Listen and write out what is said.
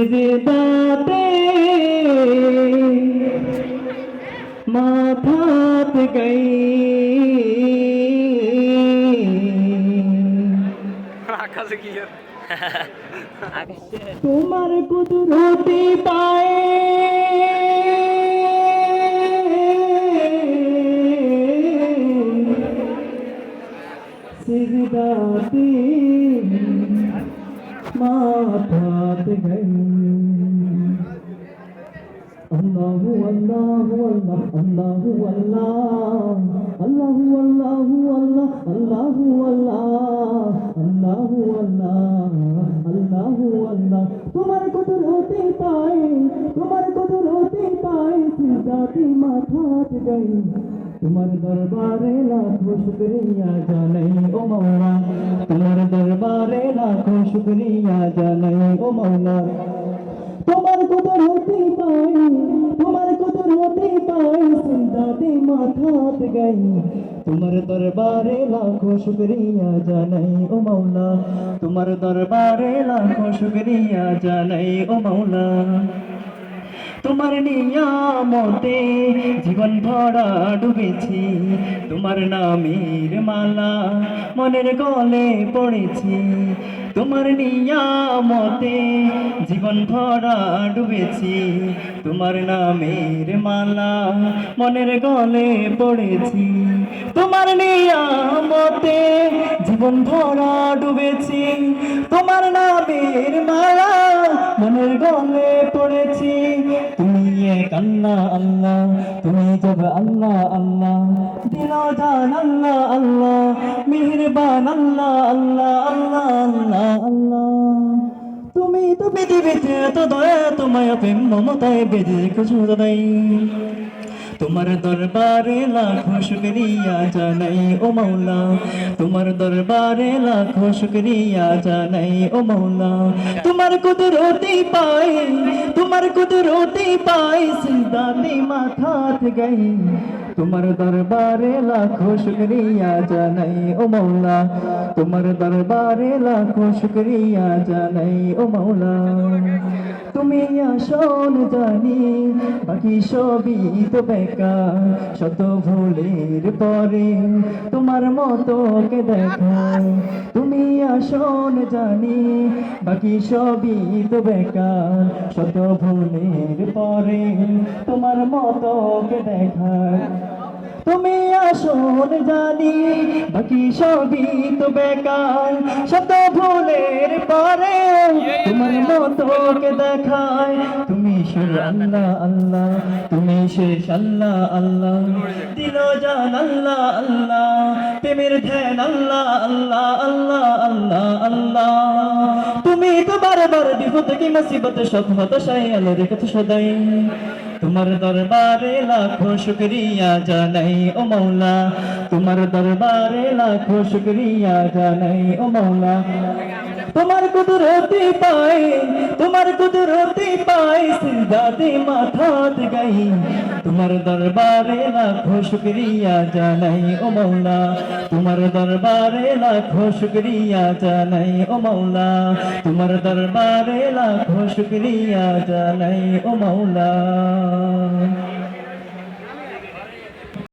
সিজদাতে মাথাত গই আকাশে কি তোমার কুদরতি পায়ে সিজদাতে মাথাত গই আল্লাহু আল্লাহু আল্লাহু আল্লাহ আল্লাহু আল্লাহু আল্লাহ আল্লাহু আল্লাহ আল্লাহু আল্লাহ আল্লাহু আল্লাহ তোমার কুদরতে পায়ে সিজদাতে মাথাত গই তোমার দরবারে লাখো শুকরিয়া জানাই ও মাওলা তোমার দরবারে লাখো শুকরিয়া জানাই ও মাওলা তোমার কুদরতি পাই সিজদাতে মাথাত গই তোমার দরবারে লাখো শুকরিয়া জানাই ও মাওলা তোমার দরবারে লাখো শুকরিয়া জানাই ও মাওলা তোমার নিয়ামতে জীবন ভরা ডুবেছি তোমার নামের মালা মনের গলে পড়েছি তোমার নিয়ামতে জীবন ভরা ডুবেছি তোমার নামের মালা মনের গলে পড়েছি তোমার নিয়ামতে জীবন ভরা ডুবেছি তোমার নামের মালা মনের গলে পড়েছি তুমি এক আল্লাহ আল্লাহ তুমি জব আল্লাহ আল্লাহ দিল জান আল্লাহ আল্লাহ মেহেরবান আল্লাহ আল্লাহ আল্লাহ আল্লাহ আল্লাহ তুমি তো পৃথিবীতে এত দয়া তোমায় প্রেম মমতায় বেঁধে কিছু নাই তোমার দরবারে লাখো শুকরিয়া জানাই ও মাওলা তোমার দরবারে লাখো শুকরিয়া জানাই ও মাওলা তোমার কুদরতি পাই সিজদাতে মাথাত গই তোমার দরবারে লাখো শুকরিয়া জানাই ও মাওলা তোমার দরবারে লাখো শুকরিয়া জানাই ও মাওলা তুমি আসল জানি বাকি সবই তো বেকার শত ভুলের পরে তোমার মতো কে দেখায় তুমি আসল জানি বাকি সবই তো বেকার শত ভুলের পরে তোমার মতো কে দেখায় তুমি আসল জানি বাকি সবই তো বেকার শত ভুলের পরে তোমার মতো কে দেখায় তুমি সুর আল্লাহ আল্লাহ তুমি শেষ আল্লাহ আল্লাহ দিল জান আল্লাহ আল্লাহ প্রেমের ধ্যান আল্লাহ আল্লাহ আল্লাহ আল্লাহ আল্লাহ তুমি তো বারবার বিপদ কি মুসিবত সব হতাশায় আলো রেখেছো সদাই তোমার দরবারে লাখো শুকরিয়া জানাই ও মাওলা তোমার দরবারে লাখো শুকরিয়া জানাই ও মাওলা তোমার কুদরতি পাই সিজদাতে মাথাত গই তোমার দরবারে লাখো শুকরিয়া জানাই ও মাওলা তোমার দরবারে লাখো শুকরিয়া জানাই ও মাওলা তোমার দরবারে লাখো শুকরিয়া জানাই ও মাওলা